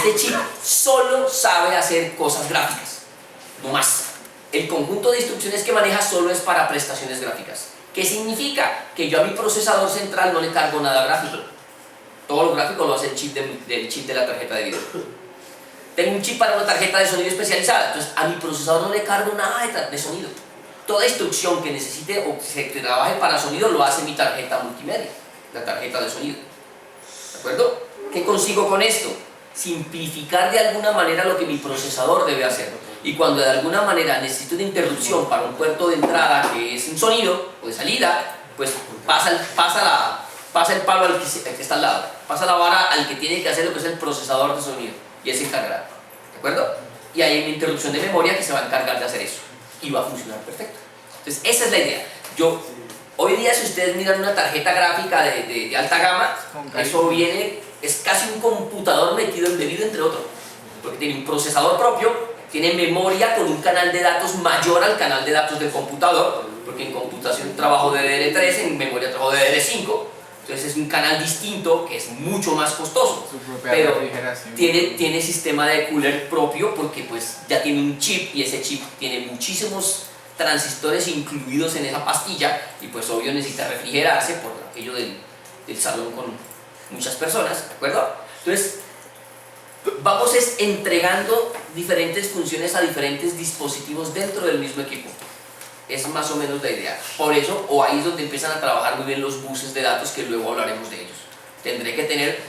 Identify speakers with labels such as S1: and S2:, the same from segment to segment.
S1: Este chip solo sabe hacer cosas gráficas, no más. El conjunto de instrucciones que maneja solo es para prestaciones gráficas. ¿Qué significa? Que yo a mi procesador central no le cargo nada gráfico. Todo lo gráfico lo hace el chip de la tarjeta de video. Tengo un chip para una tarjeta de sonido especializada, entonces a mi procesador no le cargo nada de sonido. Toda instrucción que necesite o que se trabaje para sonido lo hace mi tarjeta multimedia, la tarjeta de sonido. ¿De acuerdo? ¿Qué consigo con esto? Simplificar de alguna manera lo que mi procesador debe hacer. Y cuando de alguna manera necesito una interrupción para un puerto de entrada que es un sonido o de salida, pues pasa el palo al que está al lado, pasa la vara al que tiene que hacer lo que es el procesador de sonido y él se encargará. ¿De acuerdo? Y hay una interrupción de memoria que se va a encargar de hacer eso y va a funcionar perfecto. Entonces esa es la idea. Hoy día si ustedes miran una tarjeta gráfica de alta gama, eso viene, es casi un computador metido embebido entre otros, porque tiene un procesador propio, tiene memoria con un canal de datos mayor al canal de datos del computador, porque en computación trabajo DDR3, en memoria trabajo DDR5, entonces es un canal distinto que es mucho más costoso, pero tiene sistema de cooler propio porque pues ya tiene un chip y ese chip tiene muchísimos transistores incluidos en esa pastilla y pues obvio necesita refrigerarse por aquello del salón con muchas personas, ¿de acuerdo? Entonces vamos entregando diferentes funciones a diferentes dispositivos dentro del mismo equipo. Es más o menos la idea. Por eso, o ahí es donde empiezan a trabajar muy bien los buses de datos, que luego hablaremos de ellos. Tendré que tener,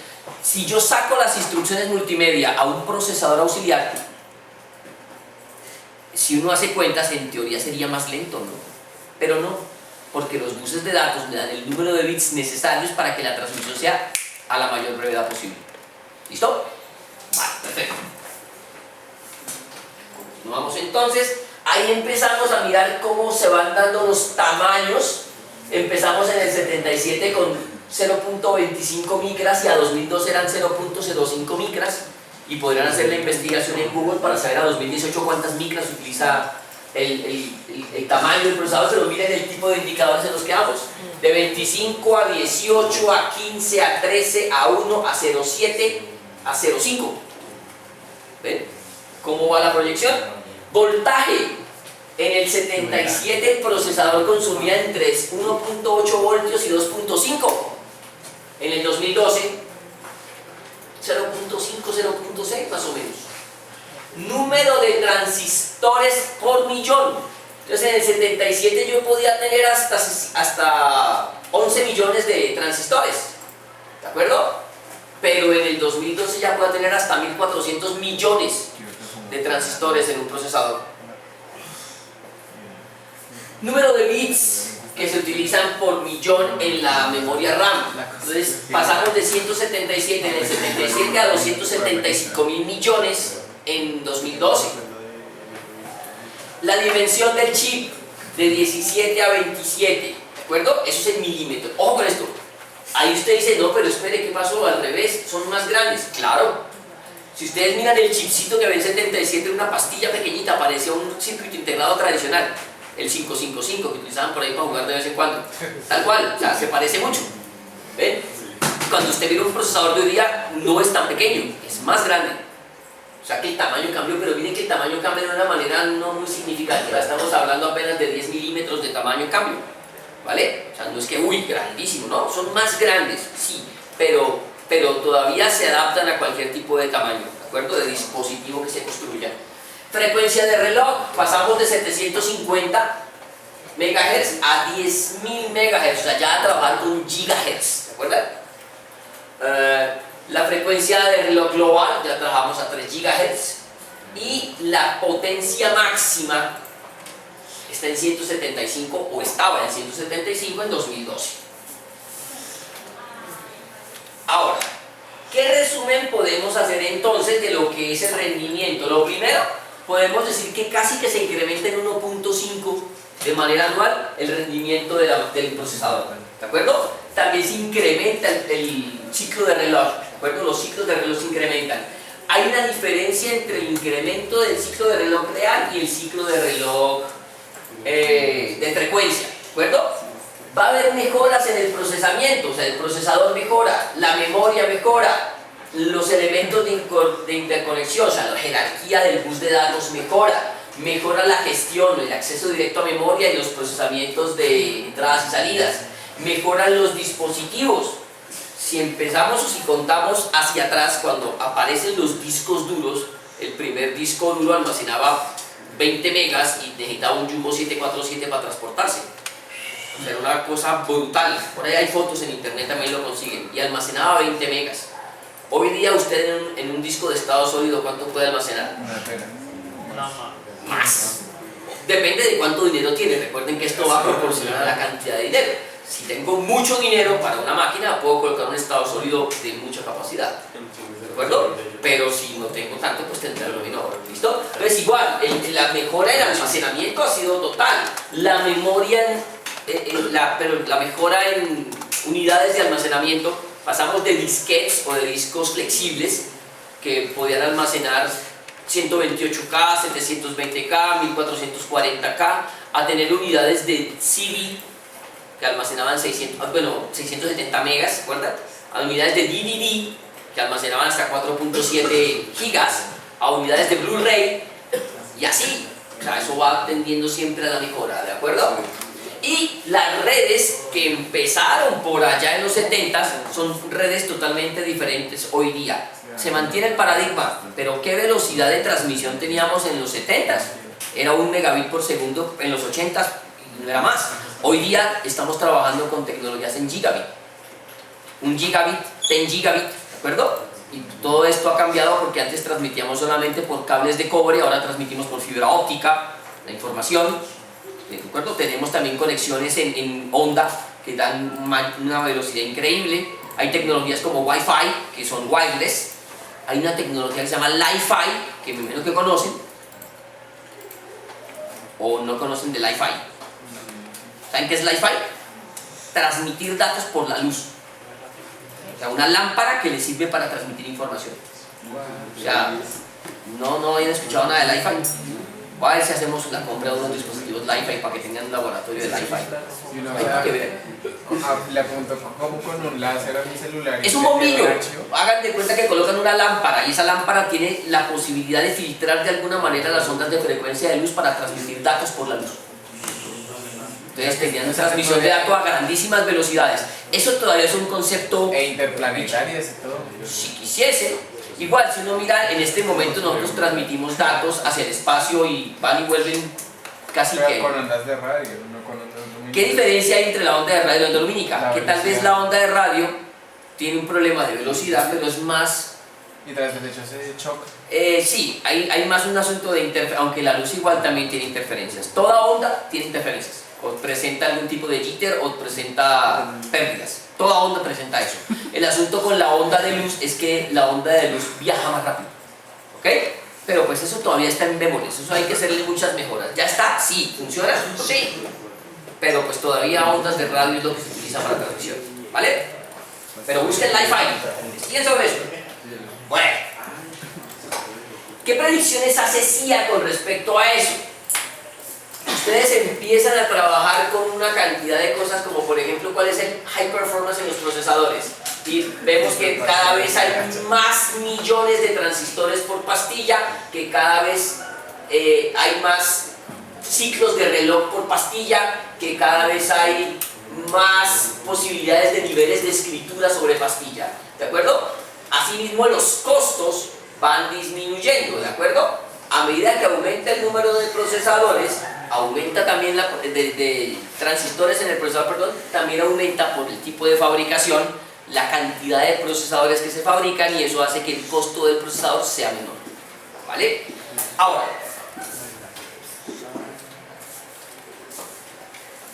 S1: si yo saco las instrucciones multimedia a un procesador auxiliar, si uno hace cuentas, en teoría sería más lento, ¿no? Pero no, porque los buses de datos me dan el número de bits necesarios para que la transmisión sea a la mayor brevedad posible. ¿Listo? Vale, perfecto. Continuamos entonces. Ahí empezamos a mirar cómo se van dando los tamaños. Empezamos en el 77 con 0.25 micras y a 2012 eran 0.05 micras y podrían hacer la investigación en Google para saber a 2018 cuántas micras utiliza el tamaño del procesador, pero miren el tipo de indicadores en los que vamos, de 25 a 18 a 15 a 13 a 1 a 0.7 a 0.5. ¿Ven? ¿Cómo va la proyección? Voltaje. En el 77 el procesador consumía entre 1.8 voltios y 2.5. En el 2012 0.5, 0.6 más o menos. Número de transistores por millón. Entonces en el 77 yo podía tener hasta 11 millones de transistores, ¿de acuerdo? Pero en el 2012 ya puedo tener hasta 1400 millones de transistores en un procesador. Número de bits que se utilizan por millón en la memoria RAM. Entonces pasamos de 177 en el 77 a 275 mil millones en 2012. La dimensión del chip de 17 a 27, ¿de acuerdo? Eso es en milímetros. Ojo con esto. Ahí usted dice, no, pero espere, ¿qué pasó? Al revés, son más grandes. Claro. Si ustedes miran el chipcito que ve en 77, una pastilla pequeñita, parecía un circuito integrado tradicional. El 555 que utilizaban por ahí para jugar de vez en cuando. Tal cual, o sea, se parece mucho. ¿Ven? Cuando usted mira un procesador de hoy día, no es tan pequeño, es más grande. O sea que el tamaño cambió, pero miren que el tamaño cambia de una manera no muy significativa. Estamos hablando apenas de 10 milímetros de tamaño cambio. ¿Vale? O sea, no es que, uy, grandísimo, ¿no? Son más grandes, sí, pero todavía se adaptan a cualquier tipo de tamaño, ¿de acuerdo? De dispositivo que se construya. Frecuencia de reloj, pasamos de 750 MHz a 10.000 MHz, o sea, ya a trabajar con gigahertz, ¿de acuerdo? La frecuencia de reloj global, ya trabajamos a 3 GHz y la potencia máxima está en 175 o estaba en 175 en 2012. Ahora, ¿qué resumen podemos hacer entonces de lo que es el rendimiento? Lo primero, podemos decir que casi que se incrementa en 1.5 de manera anual el rendimiento del procesador, ¿de acuerdo? También se incrementa el ciclo de reloj, ¿de acuerdo? Los ciclos de reloj se incrementan. Hay una diferencia entre el incremento del ciclo de reloj real y el ciclo de reloj de frecuencia, ¿de acuerdo? Va a haber mejoras en el procesamiento, o sea, el procesador mejora, la memoria mejora, los elementos de de interconexión, o sea, la jerarquía del bus de datos mejora la gestión, el acceso directo a memoria y los procesamientos de entradas y salidas, mejoran los dispositivos. Si empezamos o si contamos hacia atrás, cuando aparecen los discos duros, el primer disco duro almacenaba 20 megas y necesitaba un Jumbo 747 para transportarse. O sea, era una cosa brutal. Por ahí hay fotos en internet, también lo consiguen. Y almacenaba 20 megas. Hoy día usted en un disco de estado sólido, ¿cuánto puede almacenar? Más. Depende de cuánto dinero tiene. Recuerden que esto va a proporcionar la cantidad de dinero. Si tengo mucho dinero para una máquina, puedo colocar un estado sólido de mucha capacidad. ¿De acuerdo? Pero si no tengo tanto, pues tendré algo menor. ¿Listo? Entonces igual, la mejora del almacenamiento ha sido total. La memoria, pero la mejora en unidades de almacenamiento, pasamos de disquetes o de discos flexibles que podían almacenar 128K, 720K, 1440K, a tener unidades de CD que almacenaban 670 megas, ¿se acuerdan? A unidades de DVD que almacenaban hasta 4.7 gigas, a unidades de Blu-ray y así. O sea, eso va tendiendo siempre a la mejora, ¿de acuerdo? Y las redes que empezaron por allá en los 70 son redes totalmente diferentes hoy día. Se mantiene el paradigma, pero ¿qué velocidad de transmisión teníamos en los 70? Era 1 megabit por segundo, en los 80 no era más. Hoy día estamos trabajando con tecnologías en gigabit. 1 gigabit, 10 gigabit, ¿de acuerdo? Y todo esto ha cambiado porque antes transmitíamos solamente por cables de cobre, ahora transmitimos por fibra óptica, la información. ¿De acuerdo? Tenemos también conexiones en onda que dan una velocidad increíble. Hay tecnologías como Wi-Fi, que son wireless. Hay una tecnología que se llama Li-Fi, que me imagino que conocen. ¿O no conocen de Li-Fi? ¿Saben qué es Li-Fi? Transmitir datos por la luz. O sea, una lámpara que le sirve para transmitir información. O sea, no habían escuchado nada de Li-Fi. Voy a ver si hacemos la compra de unos dispositivos Li-Fi para que tengan un laboratorio de Li-Fi.
S2: Le apunto como con un láser a mi celular.
S1: Es un bombillo. Hagan de cuenta que colocan una lámpara y esa lámpara tiene la posibilidad de filtrar de alguna manera las ondas de frecuencia de luz para transmitir datos por la luz. Entonces tenían transmisión de datos a grandísimas velocidades. Eso todavía es un concepto...
S2: E interplanetarias y todo.
S1: Si quisiese. Igual, si uno mira, en este momento nosotros transmitimos datos hacia el espacio y van y vuelven casi
S2: pero
S1: que...
S2: con ondas de radio, no con ondas lumínicas.
S1: ¿Qué diferencia hay entre la onda de radio y la onda lumínica? Que tal vez la onda de radio tiene un problema de velocidad, pero es más...
S2: ¿Y tras el hecho se choca?
S1: Sí, hay más un asunto de interferencia, aunque la luz igual también tiene interferencias. Toda onda tiene interferencias. O presenta algún tipo de jitter o presenta pérdidas. Toda onda presenta eso. El asunto con la onda de luz es que la onda de luz viaja más rápido. ¿Ok? Pero pues eso todavía está en bemoles. Eso hay que hacerle muchas mejoras. ¿Ya está? Sí. ¿Funciona? Sí. Pero pues todavía ondas de radio es lo que se utiliza para transmisión. ¿Vale? Pero busquen Li-Fi. ¿Investiguen sobre eso? Bueno. ¿Qué predicciones hace CIA con respecto a eso? Ustedes empiezan a trabajar con una cantidad de cosas como por ejemplo cuál es el high performance en los procesadores y vemos que cada vez hay más millones de transistores por pastilla, que cada vez hay más ciclos de reloj por pastilla, que cada vez hay más posibilidades de niveles de escritura sobre pastilla, ¿de acuerdo? Asimismo los costos van disminuyendo, ¿de acuerdo? A medida que aumenta el número de procesadores, aumenta también de transistores en el procesador, perdón, también aumenta por el tipo de fabricación la cantidad de procesadores que se fabrican y eso hace que el costo del procesador sea menor. ¿Vale? Ahora,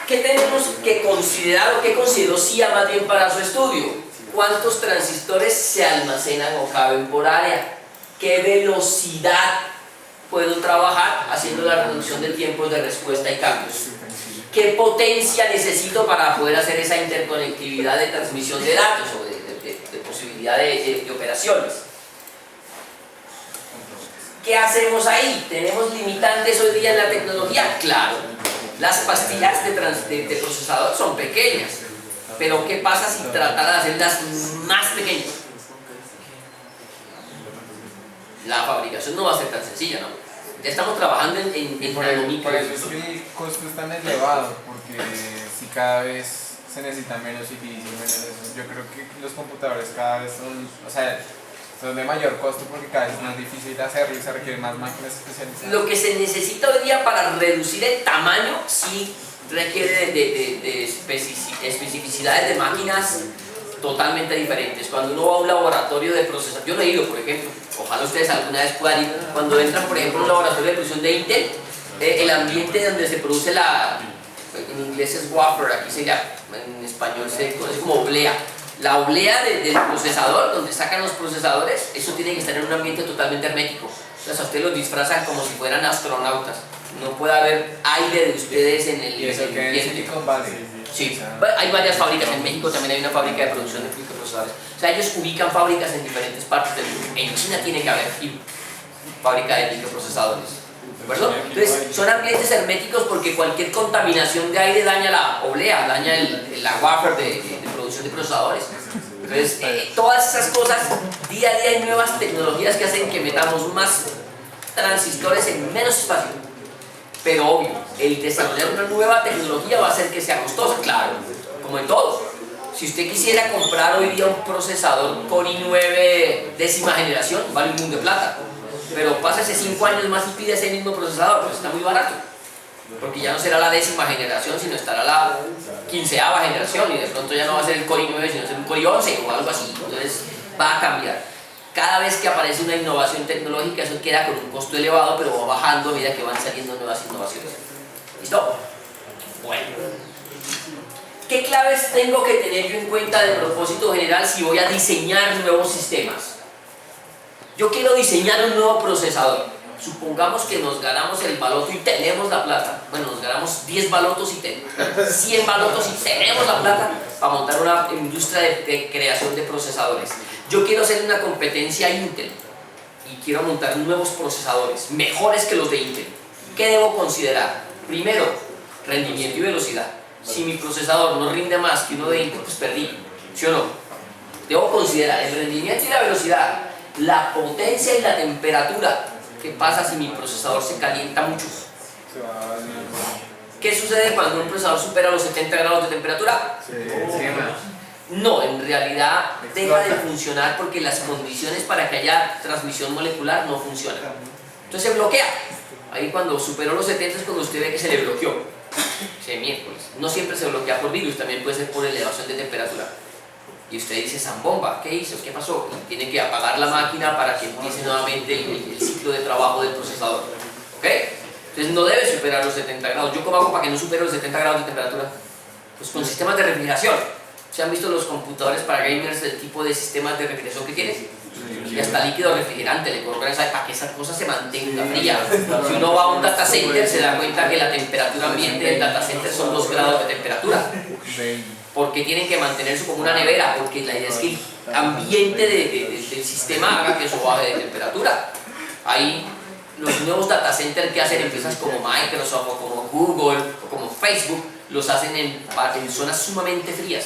S1: ¿qué tenemos que considerar o qué consideró CIA más bien para su estudio? ¿Cuántos transistores se almacenan o caben por área? ¿Qué velocidad puedo trabajar haciendo la reducción de tiempos de respuesta y cambios? ¿Qué potencia necesito para poder hacer esa interconectividad de transmisión de datos o de posibilidad de operaciones? ¿Qué hacemos ahí? ¿Tenemos limitantes hoy día en la tecnología? Claro, las pastillas de procesador son pequeñas, pero ¿qué pasa si tratara de hacerlas más pequeñas? la fabricación no va a ser tan sencilla, ¿no? Ya estamos trabajando en
S2: Por
S1: nanomicros.
S2: eso es que el costo es tan elevado, porque si cada vez se necesita menos CPUs y menos eso, yo creo que los computadores cada vez son, o sea, son de mayor costo porque cada vez es más difícil hacerlo y se requieren más máquinas especializadas.
S1: Lo que se necesita hoy día para reducir el tamaño sí requiere de especificidades de máquinas totalmente diferentes. Cuando uno va a un laboratorio de procesación, yo no he ido, por ejemplo, ojalá ustedes alguna vez puedan ir, cuando entran, por ejemplo, a un laboratorio de producción de Intel, el ambiente donde se produce en inglés es wafer, aquí sería, en español se conoce como oblea. La oblea del procesador, donde sacan los procesadores, eso tiene que estar en un ambiente totalmente hermético. Entonces a ustedes los disfrazan como si fueran astronautas. No puede haber aire de ustedes en el
S2: Y eso que en Silicon Valley.
S1: Sí, hay varias fábricas. En México también hay una fábrica de producción de microprocesadores. O sea, ellos ubican fábricas en diferentes partes del mundo. En China tiene que haber fábrica de microprocesadores. ¿De acuerdo? Entonces, son ambientes herméticos porque cualquier contaminación de aire daña la oblea, daña la wafer de producción de procesadores. Entonces, todas esas cosas, día a día hay nuevas tecnologías que hacen que metamos más transistores en menos espacio. Pero obvio, el desarrollar una nueva tecnología va a hacer que sea costosa, claro, como en todo. Si usted quisiera comprar hoy día un procesador Core i9 décima generación, vale un mundo de plata. Pero pásese 5 años más y pide ese mismo procesador, pues está muy barato. Porque ya no será la décima generación, sino estará la 15ª generación y de pronto ya no va a ser el Core i9, sino ser un Core i11 o algo así. Entonces va a cambiar. Cada vez que aparece una innovación tecnológica, eso queda con un costo elevado, pero va bajando a medida que van saliendo nuevas innovaciones. ¿Listo? Bueno. ¿Qué claves tengo que tener yo en cuenta de propósito general si voy a diseñar nuevos sistemas? Yo quiero diseñar un nuevo procesador. Supongamos que nos ganamos el baloto y tenemos la plata. Bueno, nos ganamos 10 balotos y 100 balotos y tenemos la plata para montar una industria de creación de procesadores. Yo quiero hacer una competencia Intel y quiero montar nuevos procesadores, mejores que los de Intel. ¿Qué debo considerar? Primero, rendimiento y velocidad. Si mi procesador no rinde más que uno de Intel, pues perdí, ¿sí o no? Debo considerar el rendimiento y la velocidad, la potencia y la temperatura. ¿Qué pasa si mi procesador se calienta mucho? ¿Qué sucede cuando un procesador supera los 70 grados de temperatura? No, en realidad deja de funcionar porque las condiciones para que haya transmisión molecular no funcionan. Entonces se bloquea. Ahí cuando superó los 70 es cuando usted ve que se le bloqueó. Ese miércoles. No siempre se bloquea por virus, también puede ser por elevación de temperatura. Y usted dice, zambomba, ¿qué hizo? ¿Qué pasó? Y tiene que apagar la máquina para que empiece nuevamente el ciclo de trabajo del procesador. ¿Ok? Entonces no debe superar los 70 grados. ¿Yo cómo hago para que no supere los 70 grados de temperatura? Pues con sistemas de refrigeración. ¿Se han visto los computadores para gamers el tipo de sistemas de refrigeración que tienen? Y hasta líquido refrigerante le colocan para que esa cosa se mantenga fría. Si uno va a un data center se da cuenta que la temperatura ambiente del data center son 2 grados de temperatura. Porque tienen que mantenerse como una nevera, porque la idea es que el ambiente del sistema haga que eso baje de temperatura. Ahí los nuevos data centers que hacen empresas como Microsoft o como Google o como Facebook los hacen en zonas sumamente frías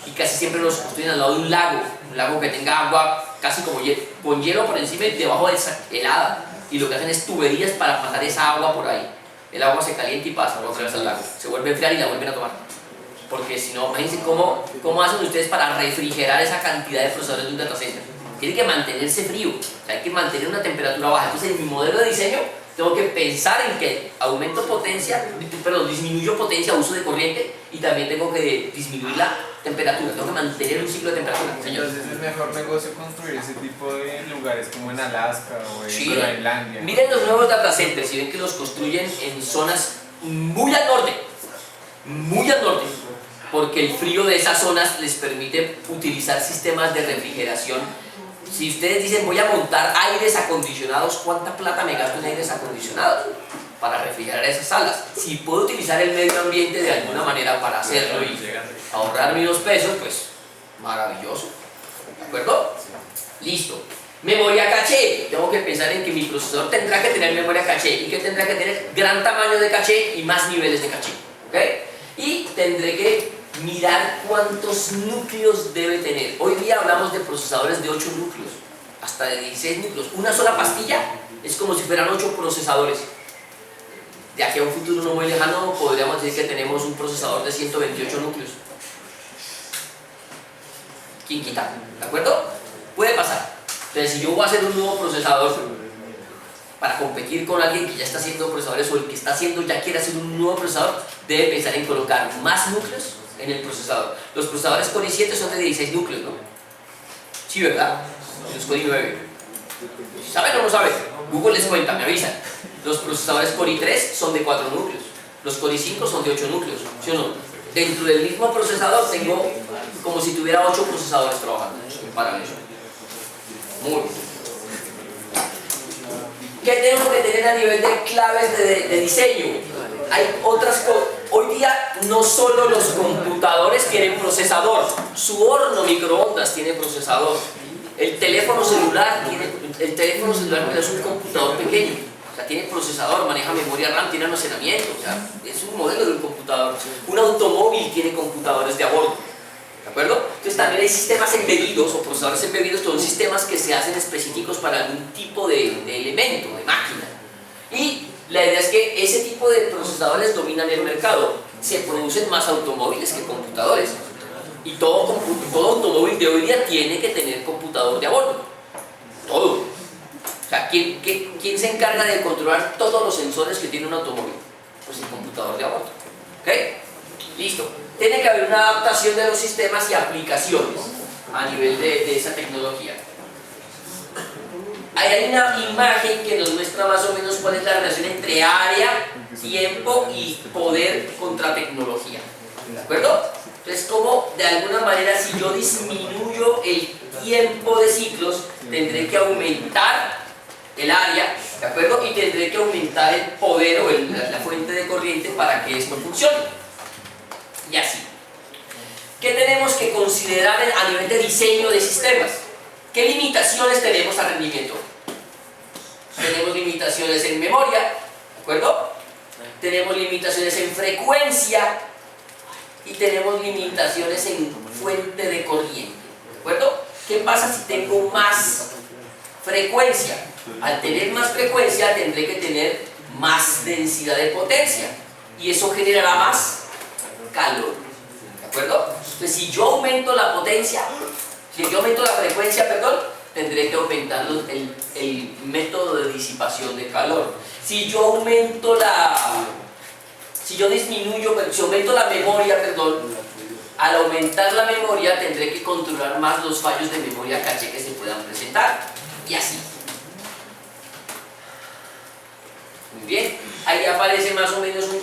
S1: y casi siempre los construyen al lado de un lago que tenga agua casi como con hielo por encima y debajo de esa helada, y lo que hacen es tuberías para pasar esa agua por ahí. El agua se calienta y pasa otra vez al lago, se vuelve a enfriar y la vuelven a tomar. Porque si no, imagínense cómo hacen ustedes para refrigerar esa cantidad de procesadores de un data center. Tiene que mantenerse frío, o sea, hay que mantener una temperatura baja. Entonces en mi modelo de diseño tengo que pensar en que disminuyo potencia, uso de corriente, y también tengo que disminuir la temperatura, tengo que mantener un ciclo de temperatura. Señor.
S2: Entonces es mejor negocio construir ese tipo de lugares como en Alaska o en Groenlandia.
S1: Miren los nuevos data centers y ven que los construyen en zonas muy al norte, porque el frío de esas zonas les permite utilizar sistemas de refrigeración. Si ustedes dicen voy a montar aires acondicionados, ¿cuánta plata me gasto en aires acondicionados para refrigerar esas salas? Si puedo utilizar el medio ambiente de alguna manera para hacerlo y ahorrarme unos pesos, pues maravilloso. ¿De acuerdo? Listo. Memoria caché. Tengo que pensar en que mi procesador tendrá que tener memoria caché y que tendrá que tener gran tamaño de caché y más niveles de caché. ¿Ok? Y tendré que mirar cuántos núcleos debe tener. Hoy día hablamos de procesadores de 8 núcleos. hasta de 16 núcleos. Una sola pastilla es como si fueran 8 procesadores. De aquí a un futuro no muy lejano podríamos decir que tenemos un procesador de 128 núcleos. ¿Quién quita? ¿De acuerdo? Puede pasar. Entonces, si yo voy a hacer un nuevo procesador para competir con alguien que ya está haciendo procesadores o el que está haciendo ya quiere hacer un nuevo procesador, debe pensar en colocar más núcleos en el procesador. Los procesadores Core i7 son de 16 núcleos, ¿no? Sí, ¿verdad? Los Core i9. ¿Saben o no saben? Google les cuenta, me avisan. Los procesadores Core i3 son de 4 núcleos. Los Core i5 son de 8 núcleos, ¿sí o no? Dentro del mismo procesador tengo como si tuviera 8 procesadores trabajando en paralelo. Muy bien. ¿Qué tengo que tener a nivel de claves de diseño? Hay otras cosas. Hoy día no solo los computadores tienen procesador, su horno microondas tiene procesador. El teléfono celular es un computador pequeño, o sea, tiene procesador, maneja memoria RAM, tiene almacenamiento, o sea, es un modelo de un computador. Un automóvil tiene computadores de a bordo, ¿de acuerdo? Entonces también hay sistemas embebidos o procesadores embebidos, que son sistemas que se hacen específicos para algún tipo de elemento, de máquina. Y la idea es que ese tipo de procesadores dominan el mercado. Se producen más automóviles que computadores. Y todo automóvil de hoy día tiene que tener computador de a bordo. Todo. O sea, ¿quién se encarga de controlar todos los sensores que tiene un automóvil? Pues el computador de a bordo. ¿Ok? Listo. Tiene que haber una adaptación de los sistemas y aplicaciones a nivel de esa tecnología. Ahí hay una imagen que nos muestra más o menos cuál es la relación entre área, tiempo y poder contra tecnología. ¿De acuerdo? Entonces, como de alguna manera, si yo disminuyo el tiempo de ciclos, tendré que aumentar el área, ¿de acuerdo? Y tendré que aumentar el poder o la fuente de corriente para que esto funcione. Y así. ¿Qué tenemos que considerar a nivel de diseño de sistemas? ¿Qué limitaciones tenemos al rendimiento? Tenemos limitaciones en memoria, ¿de acuerdo? Tenemos limitaciones en frecuencia y tenemos limitaciones en fuente de corriente, ¿de acuerdo? ¿Qué pasa si tengo más frecuencia? Al tener más frecuencia tendré que tener más densidad de potencia y eso generará más calor, ¿de acuerdo? Entonces, si yo aumento la potencia, si yo aumento la frecuencia, perdón, tendré que aumentar el método de disipación de calor. Si yo aumento si aumento la memoria, perdón, al aumentar la memoria tendré que controlar más los fallos de memoria caché que se puedan presentar. Y así. Muy bien, ahí aparece más o menos un